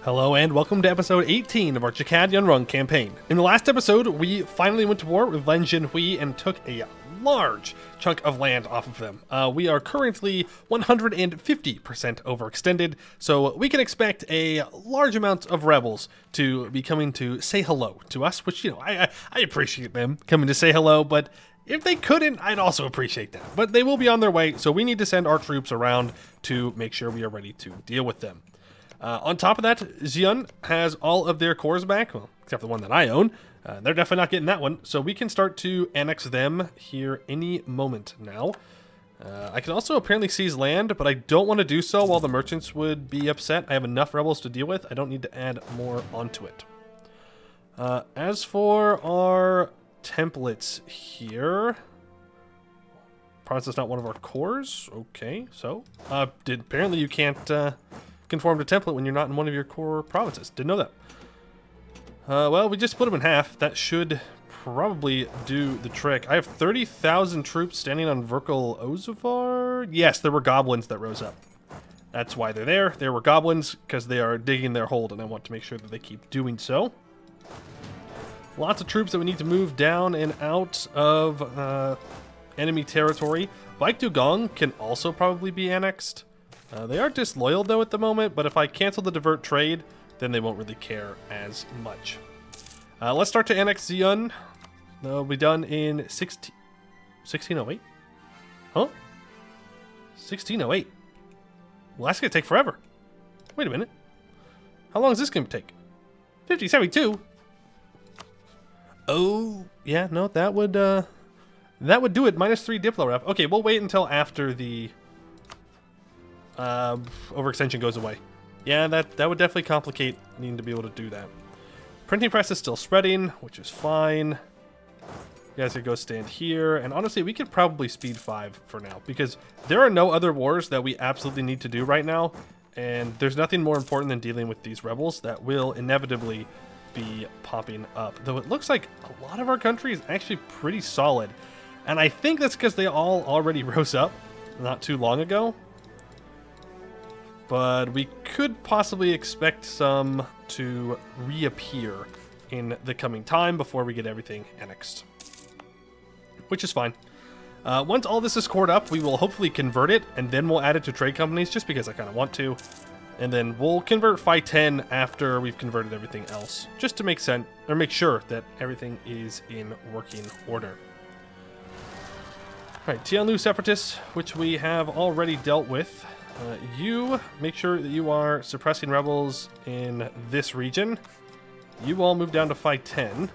Hello and welcome to episode 18 of our Chien Anroang campaign. In the last episode, we finally went to war with Binhrung and took a large chunk of land off of them. We are currently 150% overextended, so we can expect a large amount of rebels to be coming to say hello to us, which, you know, I appreciate them coming to say hello, but if they couldn't, I'd also appreciate that. But they will be on their way, so we need to send our troops around to make sure we are ready to deal with them. On top of that, Chien has all of their cores back, well, except the one that I own. They're definitely not getting that one, so we can start to annex them here any moment now. I can also apparently seize land, but I don't want to do so while the merchants would be upset. I have enough rebels to deal with. I don't need to add more onto it. As for our templates here, province is not one of our cores. Okay, so apparently you can't conform to template when you're not in one of your core provinces. Didn't know that. Well, we just split them in half. That should probably do the trick. I have 30,000 troops standing on Verkal Ozavar. Yes, there were goblins that rose up. That's why they're there. There were goblins because they are digging their hold, and I want to make sure that they keep doing so. Lots of troops that we need to move down and out of enemy territory. Dugong can also probably be annexed. They are disloyal though at the moment, but if I cancel the divert trade, then they won't really care as much. Let's start to annex Chien. That'll be done in 1608. Huh? 1608. Well, that's gonna take forever. Wait a minute. How long is this gonna take? 5072. Oh, yeah, no, that would do it. -3 Diplo rep. Okay, we'll wait until after the overextension goes away. Yeah, that would definitely complicate needing to be able to do that. Printing press is still spreading, which is fine. You guys could go stand here, and honestly, we could probably speed 5 for now, because there are no other wars that we absolutely need to do right now, and there's nothing more important than dealing with these rebels that will inevitably be popping up. Though it looks like a lot of our country is actually pretty solid, and I think that's because they all already rose up not too long ago. But we could possibly expect some to reappear in the coming time before we get everything annexed, which is fine. Once all this is cored up, we will hopefully convert it, and then we'll add it to trade companies, just because I kind of want to. And then we'll convert Phi 10 after we've converted everything else, just to make sense or make sure that everything is in working order. All right, Tianlu Separatists, which we have already dealt with. You make sure that you are suppressing rebels in this region. You all move down to Phi 10.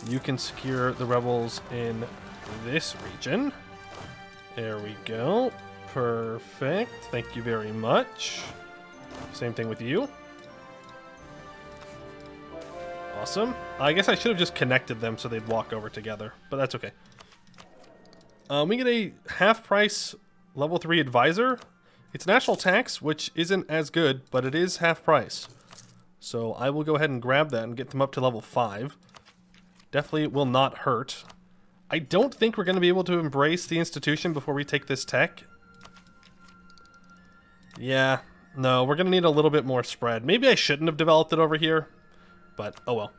You can secure the rebels in this region. There we go. Perfect. Thank you very much. Same thing with you. Awesome. I guess I should have just connected them so they'd walk over together, but that's okay. We get a half price level 3 advisor. It's national tax, which isn't as good, but it is half price. So I will go ahead and grab that and get them up to level 5. Definitely will not hurt. I don't think we're going to be able to embrace the institution before we take this tech. Yeah, no, we're going to need a little bit more spread. Maybe I shouldn't have developed it over here, but oh well.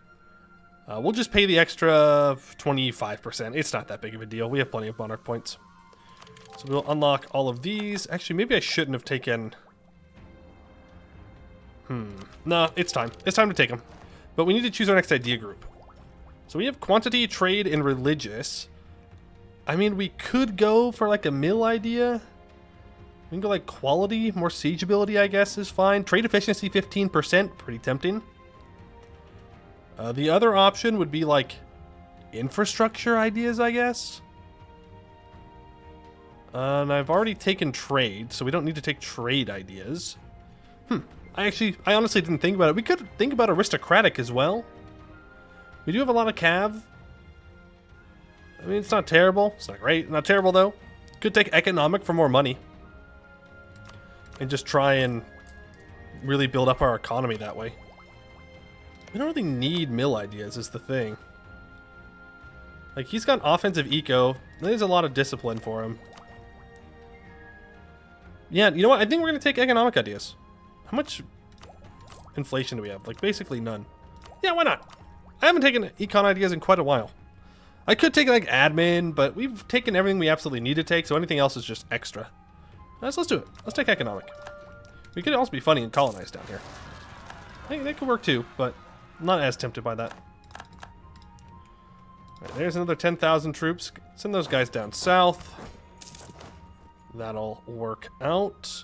We'll just pay the extra 25%. It's not that big of a deal. We have plenty of monarch points. So we'll unlock all of these. Actually, maybe I shouldn't have taken... No, it's time. It's time to take them. But we need to choose our next idea group. So we have quantity, trade, and religious. I mean, we could go for like a mill idea. We can go like quality, more siegeability, I guess, is fine. Trade efficiency 15%, pretty tempting. The other option would be like infrastructure ideas, I guess. And I've already taken trade, so we don't need to take trade ideas. I honestly didn't think about it. We could think about aristocratic as well. We do have a lot of cav. I mean, it's not terrible. It's not great. Not terrible, though. Could take economic for more money. And just try and really build up our economy that way. We don't really need mill ideas, is the thing. Like, he's got offensive eco. There's a lot of discipline for him. Yeah, you know what? I think we're going to take economic ideas. How much inflation do we have? Like, basically none. Yeah, why not? I haven't taken econ ideas in quite a while. I could take, like, admin, but we've taken everything we absolutely need to take, so anything else is just extra. Let's do it. Let's take economic. We could also be funny and colonize down here. I think that could work too, but I'm not as tempted by that. All right, there's another 10,000 troops. Send those guys down south. That'll work out.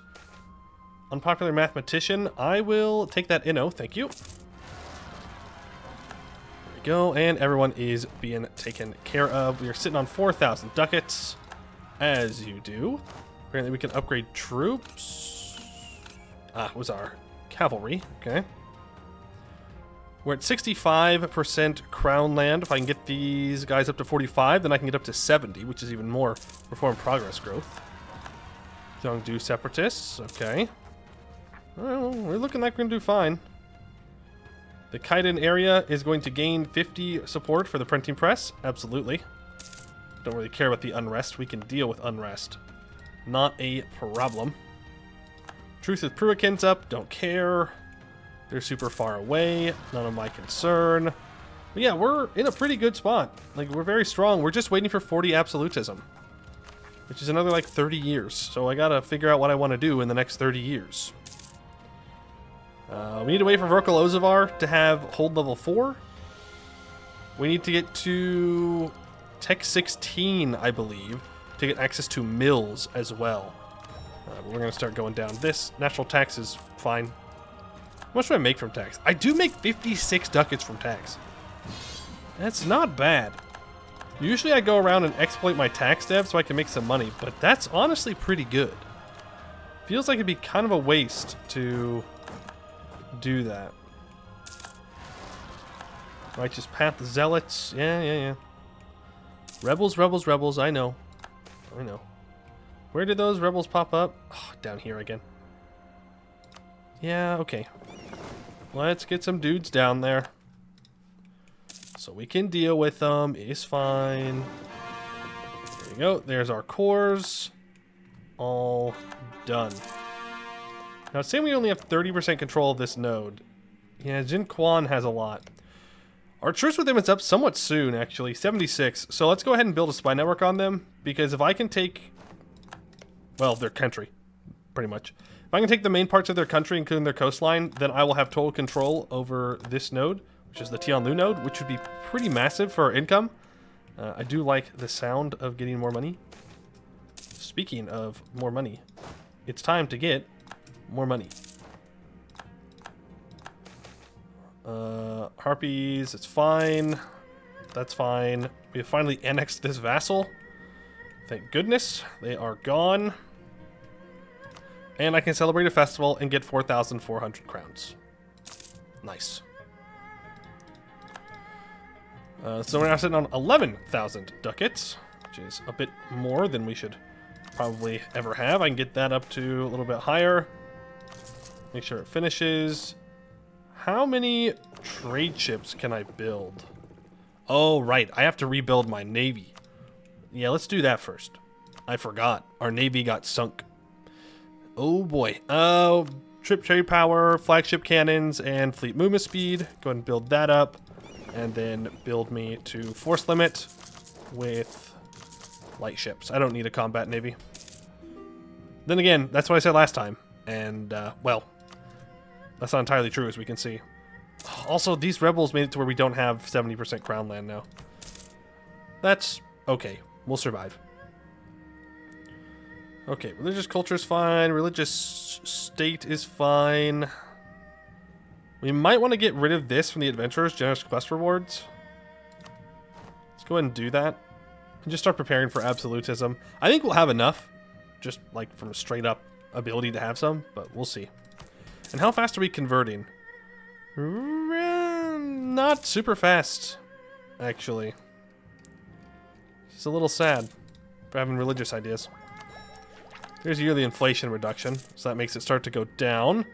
Unpopular mathematician. I will take that inno. Thank you. There we go. And everyone is being taken care of. We are sitting on 4,000 ducats. As you do. Apparently we can upgrade troops. Ah, it was our cavalry. Okay. We're at 65% crown land. If I can get these guys up to 45, then I can get up to 70, which is even more reform progress growth. Gyeongju separatists. Okay. Well, we're looking like we're going to do fine. The Kaiden area is going to gain 50 support for the printing press. Absolutely. Don't really care about the unrest. We can deal with unrest. Not a problem. Truth with Pruikin's up. Don't care. They're super far away. None of my concern. But yeah, we're in a pretty good spot. Like, we're very strong. We're just waiting for 40 absolutism. Which is another, like, 30 years. So I gotta figure out what I want to do in the next 30 years. We need to wait for Vorkal Ozavar to have hold level 4. We need to get to Tech 16, I believe, to get access to mills as well. But we're going to start going down this. Natural tax is fine. How much do I make from tax? I do make 56 ducats from tax. That's not bad. Usually I go around and exploit my tax dev so I can make some money, but that's honestly pretty good. Feels like it'd be kind of a waste to do that. Righteous Path Zealots. Yeah. Rebels, rebels, rebels. I know. Where did those rebels pop up? Oh, down here again. Yeah, okay. Let's get some dudes down there. So we can deal with them. It's fine. There we go. There's our cores. All done. Now, saying we only have 30% control of this node. Yeah, Jin Quan has a lot. Our truce with them is up somewhat soon, actually. 76. So let's go ahead and build a spy network on them. Because if I can take... well, their country. Pretty much. If I can take the main parts of their country, including their coastline, then I will have total control over this node, which is the Tianlu node, which would be pretty massive for our income. I do like the sound of getting more money. Speaking of more money, it's time to get more money. Harpies, it's fine. That's fine. We have finally annexed this vassal. Thank goodness. They are gone. And I can celebrate a festival and get 4,400 crowns. Nice. So we're now sitting on 11,000 ducats, which is a bit more than we should probably ever have. I can get that up to a little bit higher. Make sure it finishes. How many trade ships can I build? Oh, right. I have to rebuild my navy. Yeah, let's do that first. I forgot. Our navy got sunk. Oh, boy. Trip trade power, flagship cannons, and fleet movement speed. Go ahead and build that up. And then build me to force limit with light ships. I don't need a combat navy. Then again, that's what I said last time. And, well, that's not entirely true, as we can see. Also, these rebels made it to where we don't have 70% crown land now. That's okay. We'll survive. Okay, religious culture is fine. Religious state is fine. We might want to get rid of this from the adventurers, generous quest rewards. Let's go ahead and do that. And just start preparing for absolutism. I think we'll have enough. Just like from a straight up ability to have some, but we'll see. And how fast are we converting? Not super fast, actually. It's a little sad for having religious ideas. Here's yearly inflation reduction, so that makes it start to go down.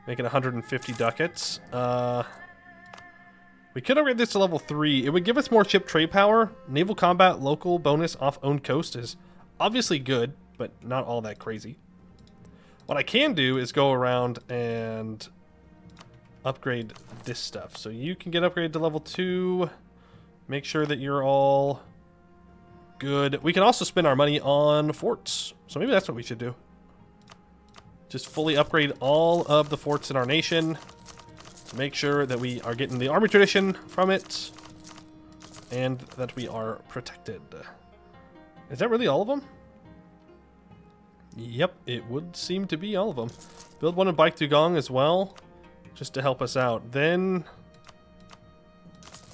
Make it 150 ducats. We could upgrade this to level 3. It would give us more ship trade power. Naval combat local bonus off owned coast is obviously good, but not all that crazy. What I can do is go around and upgrade this stuff. So you can get upgraded to level 2. Make sure that you're all good. We can also spend our money on forts. So maybe that's what we should do. Just fully upgrade all of the forts in our nation to make sure that we are getting the army tradition from it and that we are protected. Is that really all of them? Yep, it would seem to be all of them. Build one in Baek Dugong as well, just to help us out. Then,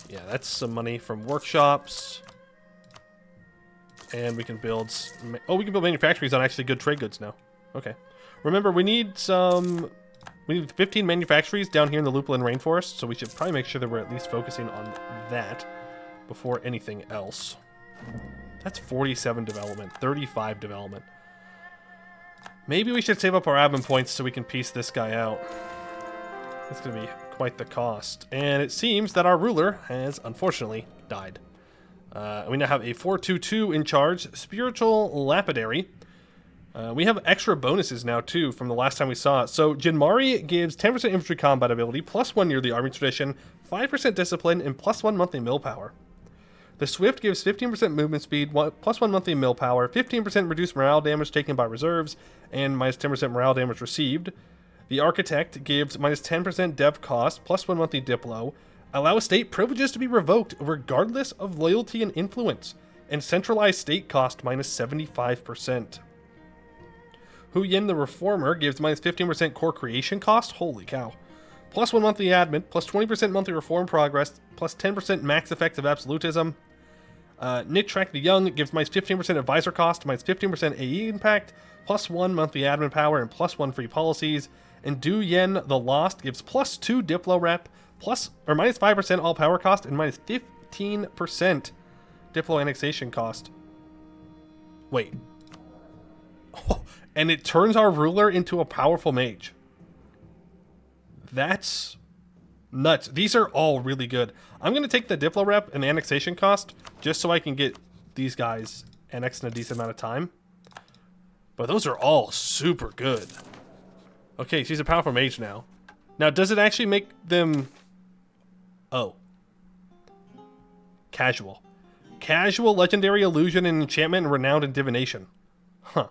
yeah, that's some money from workshops. And we can build... Oh, we can build manufactories on actually good trade goods now. Okay. Remember, we need some... We need 15 manufactories down here in the Lupulin Rainforest, so we should probably make sure that we're at least focusing on that before anything else. That's 47 development, 35 development. Maybe we should save up our admin points so we can piece this guy out. That's going to be quite the cost. And it seems that our ruler has, unfortunately, died. We now have a 422 in charge, Spiritual Lapidary. We have extra bonuses now, too, from the last time we saw it. So, Jinmari gives 10% infantry combat ability, +1 year the army tradition, 5% discipline, and +1 monthly mill power. The Swift gives 15% movement speed, +1 monthly mill power, 15% reduced morale damage taken by reserves, and -10% morale damage received. The Architect gives -10% dev cost, +1 monthly diplo, allow state privileges to be revoked regardless of loyalty and influence, and centralized state cost -75%. Hu Yin the Reformer gives -15% core creation cost, holy cow, +1 monthly admin, +20% monthly reform progress, +10% max effects of absolutism. Nitrak the Young gives -15% advisor cost, -15% AE impact, +1 monthly admin power, and +1 free policies. And Du Yen the Lost gives +2 diplo rep, -5% all power cost, and -15% diplo annexation cost. Wait. Oh, and it turns our ruler into a powerful mage. That's nuts. These are all really good. I'm going to take the diplo rep and the annexation cost just so I can get these guys annexed in a decent amount of time. But those are all super good. Okay, she's a powerful mage now. Now, does it actually make them... Oh. Casual. Casual, legendary, illusion, and enchantment, and renowned in divination. Huh.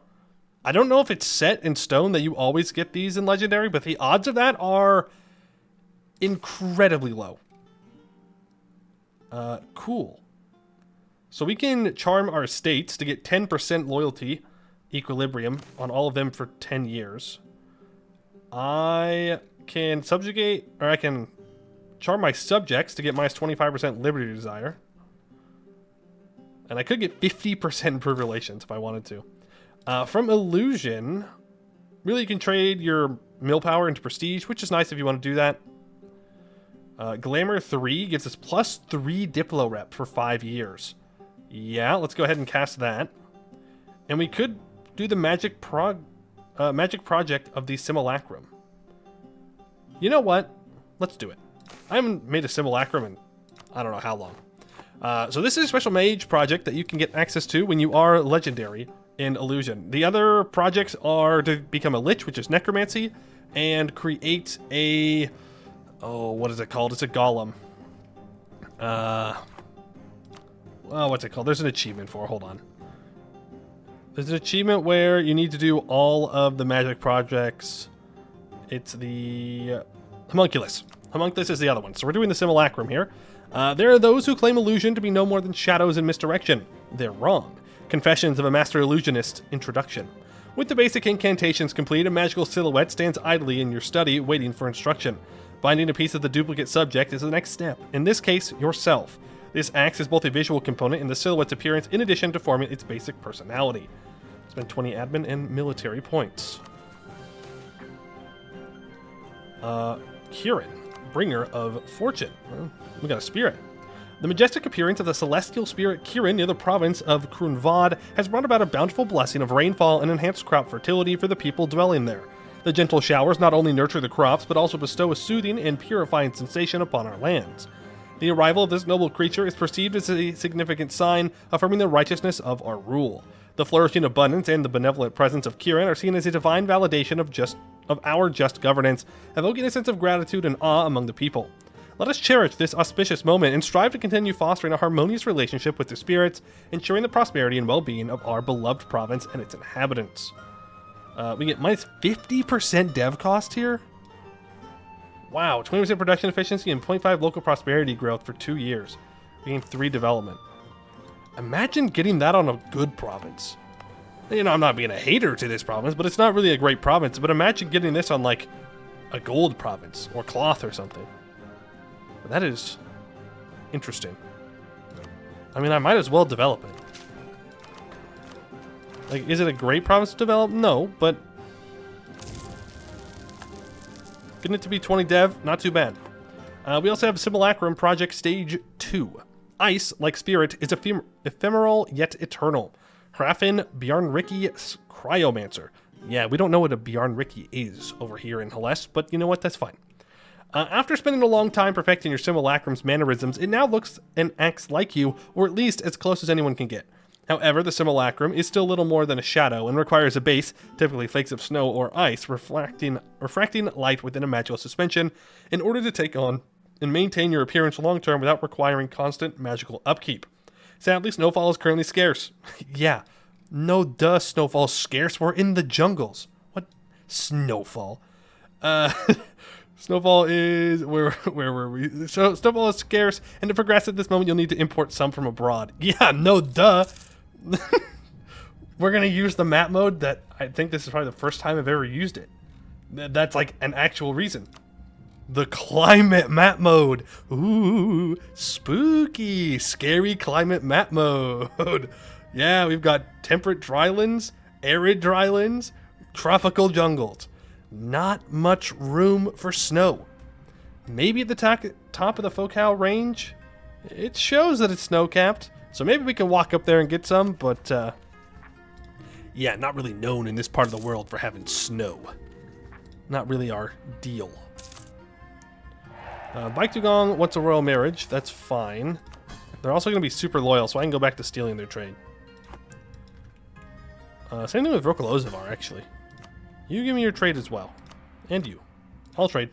I don't know if it's set in stone that you always get these in legendary, but the odds of that are incredibly low. Cool. So we can charm our estates to get 10% loyalty equilibrium on all of them for 10 years. I can subjugate, or I can charm my subjects to get -25% liberty desire. And I could get 50% improved relations if I wanted to. From illusion, really you can trade your mill power into prestige, which is nice if you want to do that. Glamour 3 gives us +3 diplo rep for 5 years. Yeah, let's go ahead and cast that. And we could do the magic project of the Simulacrum. You know what? Let's do it. I haven't made a Simulacrum in I don't know how long. So this is a special mage project that you can get access to when you are legendary in Illusion. The other projects are to become a Lich, which is Necromancy, and create a... Oh, what is it called? It's a Golem. Oh, what's it called? There's an achievement for it. Hold on. There's an achievement where you need to do all of the magic projects. It's the Homunculus. Homunculus is the other one. So we're doing the Simulacrum here. There are those who claim illusion to be no more than shadows and misdirection. They're wrong. Confessions of a Master Illusionist Introduction. With the basic incantations complete, a magical silhouette stands idly in your study, waiting for instruction. Binding a piece of the duplicate subject is the next step. In this case, yourself. This acts as both a visual component in the silhouette's appearance in addition to forming its basic personality. Spend 20 admin and military points. Chien, bringer of fortune. Well, we got a spirit. The majestic appearance of the celestial spirit Chien near the province of Krunvad has brought about a bountiful blessing of rainfall and enhanced crop fertility for the people dwelling there. The gentle showers not only nurture the crops, but also bestow a soothing and purifying sensation upon our lands. The arrival of this noble creature is perceived as a significant sign affirming the righteousness of our rule. The flourishing abundance and the benevolent presence of Chien are seen as a divine validation of our just governance, evoking a sense of gratitude and awe among the people. Let us cherish this auspicious moment and strive to continue fostering a harmonious relationship with the spirits, ensuring the prosperity and well-being of our beloved province and its inhabitants. We get minus 50% dev cost here? Wow, 20% production efficiency and 0.5 local prosperity growth for 2 years. We gain 3 development. Imagine getting that on a good province. You know, I'm not being a hater to this province, but it's not really a great province. But imagine getting this on, like, a gold province or cloth or something. That is interesting. I mean, I might as well develop it. Like, is it a great province to develop? No, but getting it to be 20 dev, not too bad. We also have Simulacrum Project Stage 2. Ice, like Spirit, is ephemeral yet eternal. Hrafin Bjarnriki Cryomancer. Yeah, we don't know what a Bjarnriki is over here in Hellas, but you know what? That's fine. After spending a long time perfecting your Simulacrum's mannerisms, it now looks and acts like you, or at least as close as anyone can get. However, the Simulacrum is still little more than a shadow and requires a base, typically flakes of snow or ice, refracting light within a magical suspension, in order to take on and maintain your appearance long term without requiring constant magical upkeep. Sadly, snowfall is currently scarce. Yeah, no duh, snowfall's scarce. We're in the jungles. What? Snowfall. Snowfall is... Where were we? So, snowfall is scarce, and to progress at this moment, you'll need to import some from abroad. Yeah, no duh. We're going to use the map mode that I think this is probably the first time I've ever used it. That's like an actual reason. The climate map mode. Ooh, spooky, scary climate map mode. Yeah, we've got temperate drylands, arid drylands, tropical jungles. Not much room for snow. Maybe at the top of the Focal range, it shows that it's snow-capped, so maybe we can walk up there and get some, but yeah, not really known in this part of the world for having snow. Not really our deal. Bike Dugong wants a royal marriage. That's fine. They're also going to be super loyal, so I can go back to stealing their trade. Same thing with Vrokolozavar, actually. You give me your trade as well. And you. I'll trade.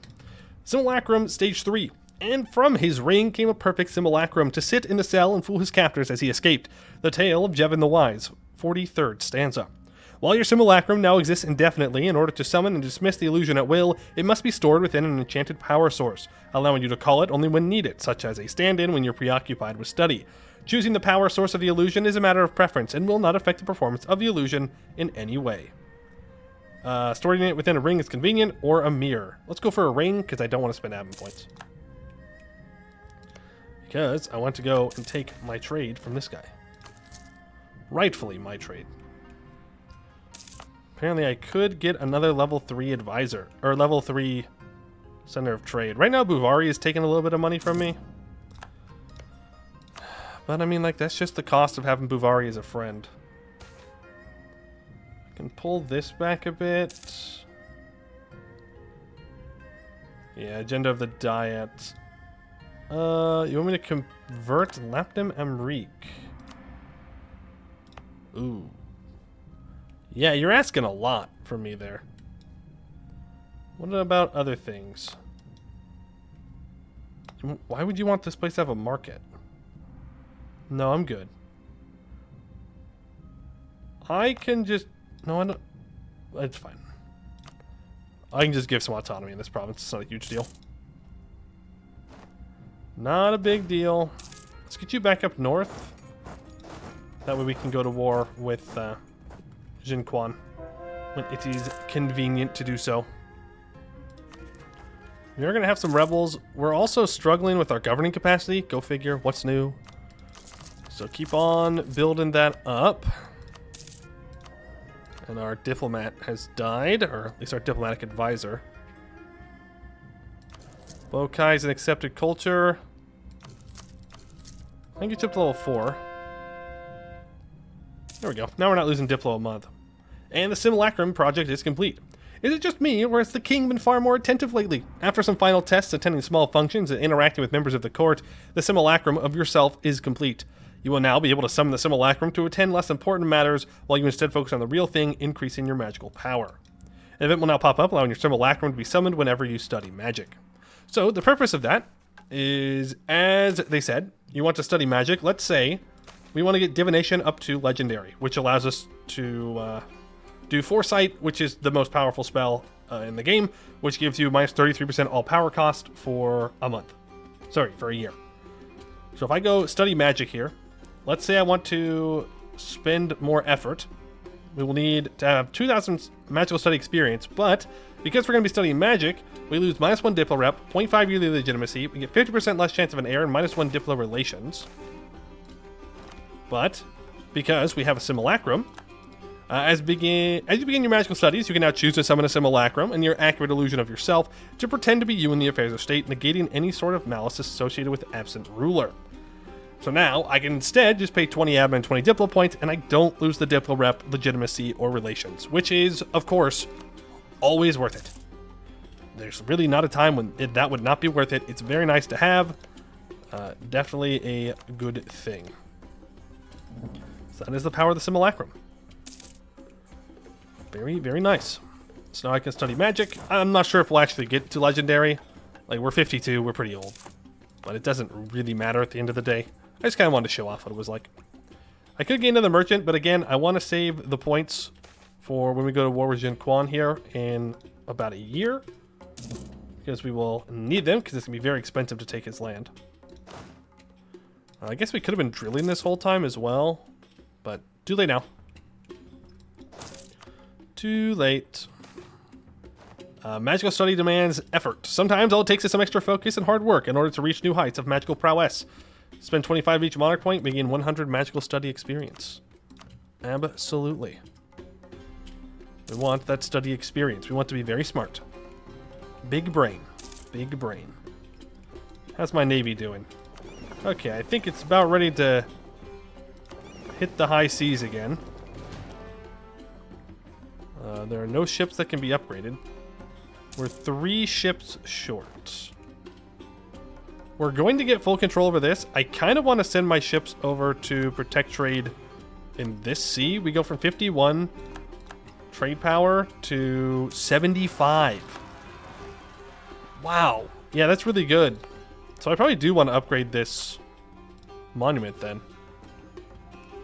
Simulacrum Stage 3. And from his ring came a perfect simulacrum to sit in the cell and fool his captors as he escaped. The tale of Jevin the Wise. 43rd stanza. While your simulacrum now exists indefinitely, in order to summon and dismiss the illusion at will, it must be stored within an enchanted power source, allowing you to call it only when needed, such as a stand-in when you're preoccupied with study. Choosing the power source of the illusion is a matter of preference and will not affect the performance of the illusion in any way. Storing it within a ring is convenient, or a mirror. Let's go for a ring, because I don't want to spend admin points. Because I want to go and take my trade from this guy. Rightfully my trade. Apparently I could get another level 3 advisor, or level 3 center of trade. Right now Buvari is taking a little bit of money from me. But I mean, like, that's just the cost of having Buvari as a friend. I can pull this back a bit. Yeah, agenda of the diet. You want me to convert Lapdem Amrik? Ooh. Yeah, you're asking a lot from me there. What about other things? Why would you want this place to have a market? No, I'm good. I can just... No, I don't... It's fine. I can just give some autonomy in this province. It's not a huge deal. Not a big deal. Let's get you back up north. That way we can go to war with Jinquan when it is convenient to do so. We are going to have some rebels. We're also struggling with our governing capacity. Go figure. What's new? So keep on building that up. And our diplomat has died, or at least our diplomatic advisor. Bokai is an accepted culture. I can get you up to level 4. There we go. Now we're not losing Diplo a month. And the Simulacrum project is complete. Is it just me, or has the king been far more attentive lately? After some final tests, attending small functions, and interacting with members of the court, the Simulacrum of yourself is complete. You will now be able to summon the Simulacrum to attend less important matters while you instead focus on the real thing, increasing your magical power. An event will now pop up, allowing your Simulacrum to be summoned whenever you study magic. So the purpose of that is, as they said, you want to study magic. Let's say we want to get Divination up to Legendary, which allows us to do Foresight, which is the most powerful spell in the game, which gives you minus 33% all power cost for a month. Sorry, for a year. So if I go study magic here, let's say I want to spend more effort. We will need to have 2,000 magical study experience, but because we're going to be studying magic, we lose minus 1 Diplo rep, 0.5 yearly legitimacy, we get 50% less chance of an error, and minus 1 Diplo relations. But because we have a Simulacrum, as you begin your magical studies, you can now choose to summon a Simulacrum and your accurate illusion of yourself to pretend to be you in the affairs of state, negating any sort of malice associated with absent ruler. So now I can instead just pay 20 admin and 20 Diplo points, and I don't lose the Diplo rep, legitimacy, or relations, which is, of course, always worth it. There's really not a time when that would not be worth it. It's very nice to have. Definitely a good thing. So that is the power of the Simulacrum. Very, very nice. So now I can study magic. I'm not sure if we'll actually get to Legendary. Like, we're 52, we're pretty old. But it doesn't really matter at the end of the day. I just kind of wanted to show off what it was like. I could gain another merchant, but again, I want to save the points for when we go to war with Chien here in about a year. Because we will need them, because it's going to be very expensive to take his land. I guess we could have been drilling this whole time as well. But too late now. Too late. Magical study demands effort. Sometimes all it takes is some extra focus and hard work in order to reach new heights of magical prowess. Spend 25 each monarch point, making 100 magical study experience. Absolutely. We want that study experience. We want to be very smart. Big brain. Big brain. How's my navy doing? Okay, I think it's about ready to hit the high seas again. There are no ships that can be upgraded. We're 3 ships short. We're going to get full control over this. I kind of want to send my ships over to protect trade in this sea. We go from 51 trade power to 75. Wow. Yeah, that's really good. So I probably do want to upgrade this monument then.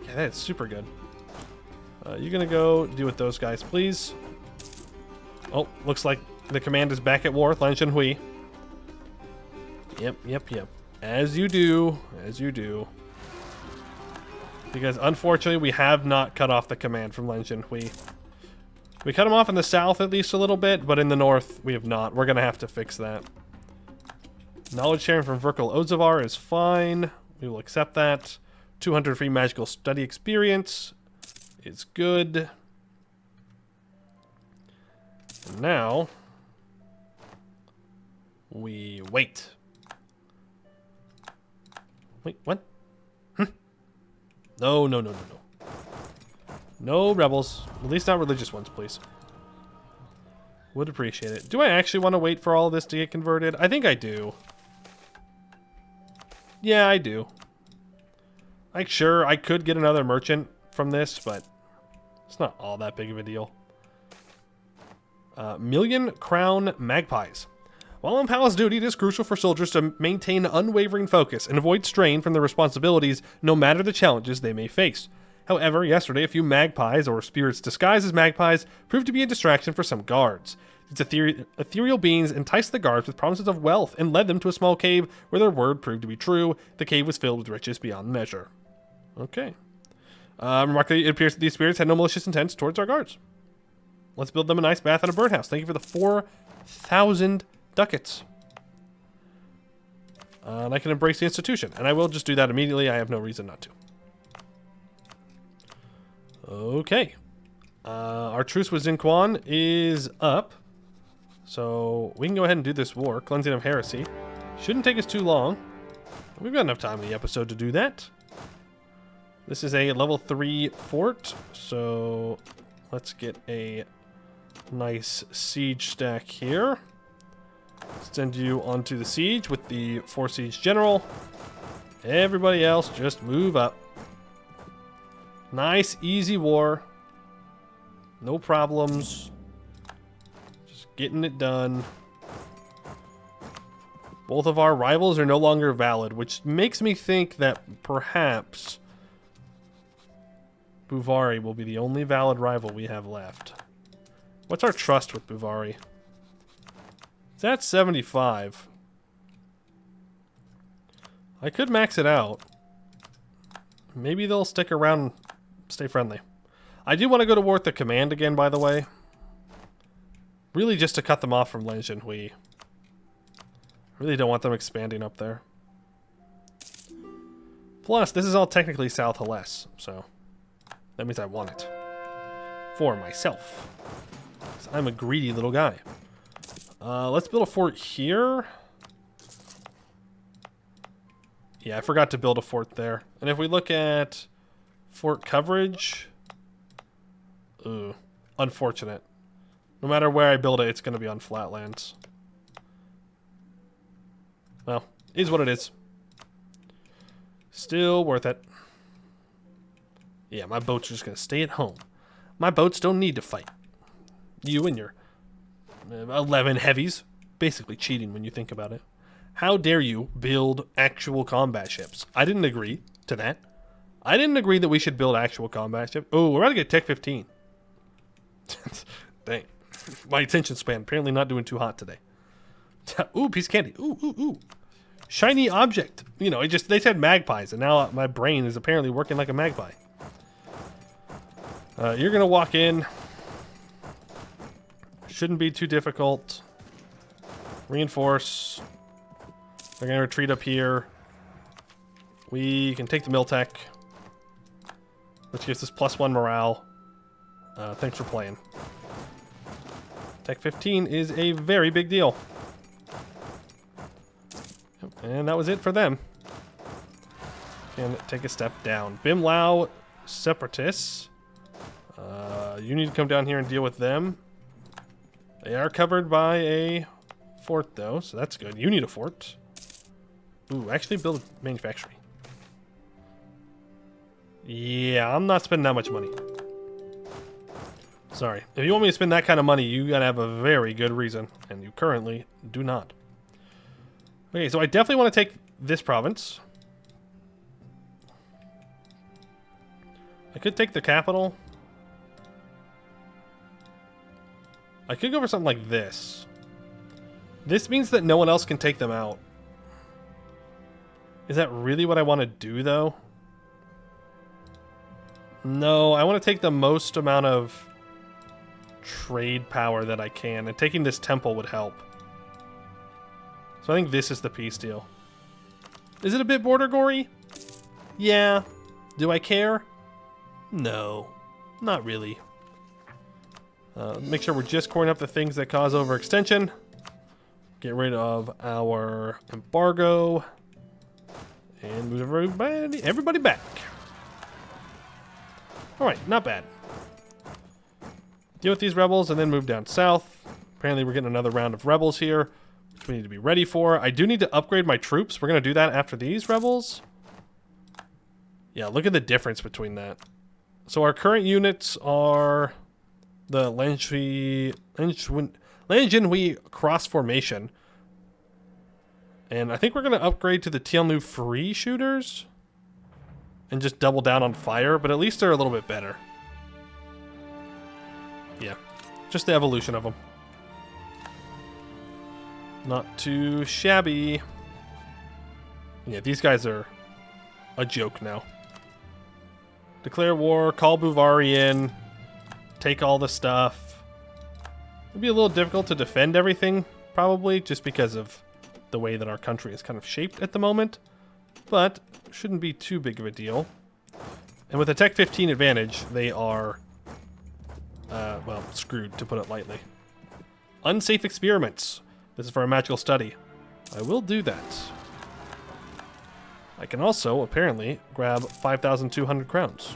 Yeah, that's super good. You're going to go deal with those guys, please. Oh, looks like the command is back at war with Lan Zhenhui. Yep. As you do. As you do. Because unfortunately, we have not cut off the command from Lan Zhenhui. We cut him off in the south at least a little bit, but in the north, we have not. We're going to have to fix that. Knowledge sharing from Verkal Ozavar is fine. We will accept that. 200 free magical study experience is good. And now we wait. Wait, what? No. No rebels. At least not religious ones, please. Would appreciate it. Do I actually want to wait for all of this to get converted? I think I do. Yeah, I do. Like, sure, I could get another merchant from this, but it's not all that big of a deal. Million Crown Magpies. While on palace duty, it is crucial for soldiers to maintain unwavering focus and avoid strain from their responsibilities, no matter the challenges they may face. However, yesterday, a few magpies, or spirits disguised as magpies, proved to be a distraction for some guards. These ethereal beings enticed the guards with promises of wealth and led them to a small cave where their word proved to be true. The cave was filled with riches beyond measure. Okay. Remarkably, it appears that these spirits had no malicious intents towards our guards. Let's build them a nice bath and a birdhouse. Thank you for the 4,000 ducats. And I can embrace the institution. And I will just do that immediately. I have no reason not to. Okay. Our truce with Chien is up. So we can go ahead and do this war. Cleansing of Heresy. Shouldn't take us too long. We've got enough time in the episode to do that. This is a level 3 fort. So let's get a nice siege stack here. Send you onto the siege with the 4 siege general. Everybody else just move up. Nice, easy war. No problems. Just getting it done. Both of our rivals are no longer valid, which makes me think that perhaps Buvari will be the only valid rival we have left. What's our trust with Buvari? It's at 75. I could max it out. Maybe they'll stick around and stay friendly. I do want to go to war with the command again, by the way. Really just to cut them off from Lenjinhui. Really don't want them expanding up there. Plus, this is all technically South Hales, so that means I want it. For myself. 'Cause I'm a greedy little guy. Let's build a fort here. Yeah, I forgot to build a fort there. And if we look at fort coverage... Ooh, unfortunate. No matter where I build it, it's going to be on flatlands. Well, is what it is. Still worth it. Yeah, my boats are just going to stay at home. My boats don't need to fight. You and your 11 heavies. Basically cheating when you think about it. How dare you build actual combat ships? I didn't agree to that. I didn't agree that we should build actual combat ships. Oh, we're about to get Tech 15. Dang. My attention span apparently not doing too hot today. Ooh, piece of candy. Ooh, ooh, ooh. Shiny object. You know, they said magpies, and now my brain is apparently working like a magpie. You're going to walk in. Shouldn't be too difficult. Reinforce. They're going to retreat up here. We can take the mill tech, which gives us +1 morale. Thanks for playing. Tech 15 is a very big deal. And that was it for them. And take a step down. Bimlau Separatists. You need to come down here and deal with them. They are covered by a fort, though, so that's good. You need a fort. Ooh, actually build a manufactory. Yeah, I'm not spending that much money. Sorry. If you want me to spend that kind of money, you gotta have a very good reason. And you currently do not. Okay, so I definitely want to take this province. I could take the capital. I could go for something like this. This means that no one else can take them out. Is that really what I want to do, though? No, I want to take the most amount of trade power that I can, and taking this temple would help. So I think this is the peace deal. Is it a bit border gory? Yeah. Do I care? No. Not really. Make sure we're just coring up the things that cause overextension. Get rid of our embargo. And move everybody back. Alright, not bad. Deal with these rebels and then move down south. Apparently we're getting another round of rebels here, which we need to be ready for. I do need to upgrade my troops. We're going to do that after these rebels. Yeah, look at the difference between that. So our current units are the Lenjinhui cross formation. And I think we're going to upgrade to the Tianlu free shooters. And just double down on fire, but at least they're a little bit better. Yeah, just the evolution of them. Not too shabby. Yeah, these guys are a joke now. Declare war, call Buvari in, take all the stuff. It'll be a little difficult to defend everything, probably, just because of the way that our country is kind of shaped at the moment. But shouldn't be too big of a deal. And with a Tech 15 advantage, they are, well, screwed, to put it lightly. Unsafe experiments. This is for a magical study. I will do that. I can also, apparently, grab 5,200 crowns.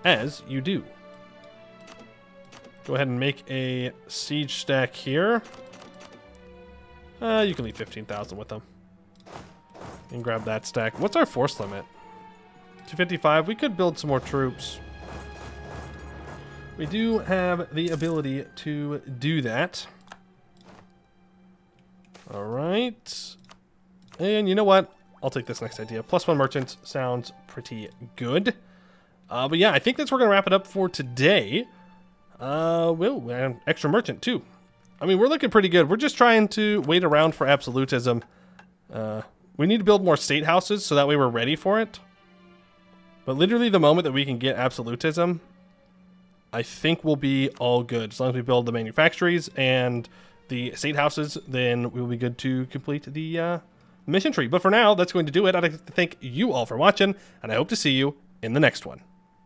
As you do. Go ahead and make a siege stack here. You can leave 15,000 with them. And grab that stack. What's our force limit? 255. We could build some more troops. we do have the ability to do that. All right. And you know what? I'll take this next idea. +1 merchants sounds pretty good. But yeah, I think that's where we're going to wrap it up for today. Well, and extra merchant too. I mean, we're looking pretty good. We're just trying to wait around for absolutism. We need to build more state houses so that way we're ready for it. But literally the moment that we can get absolutism, I think we'll be all good. As long as we build the manufactories and the state houses, then we will be good to complete the mission tree. But for now, that's going to do it. I'd like to thank you all for watching, and I hope to see you in the next one.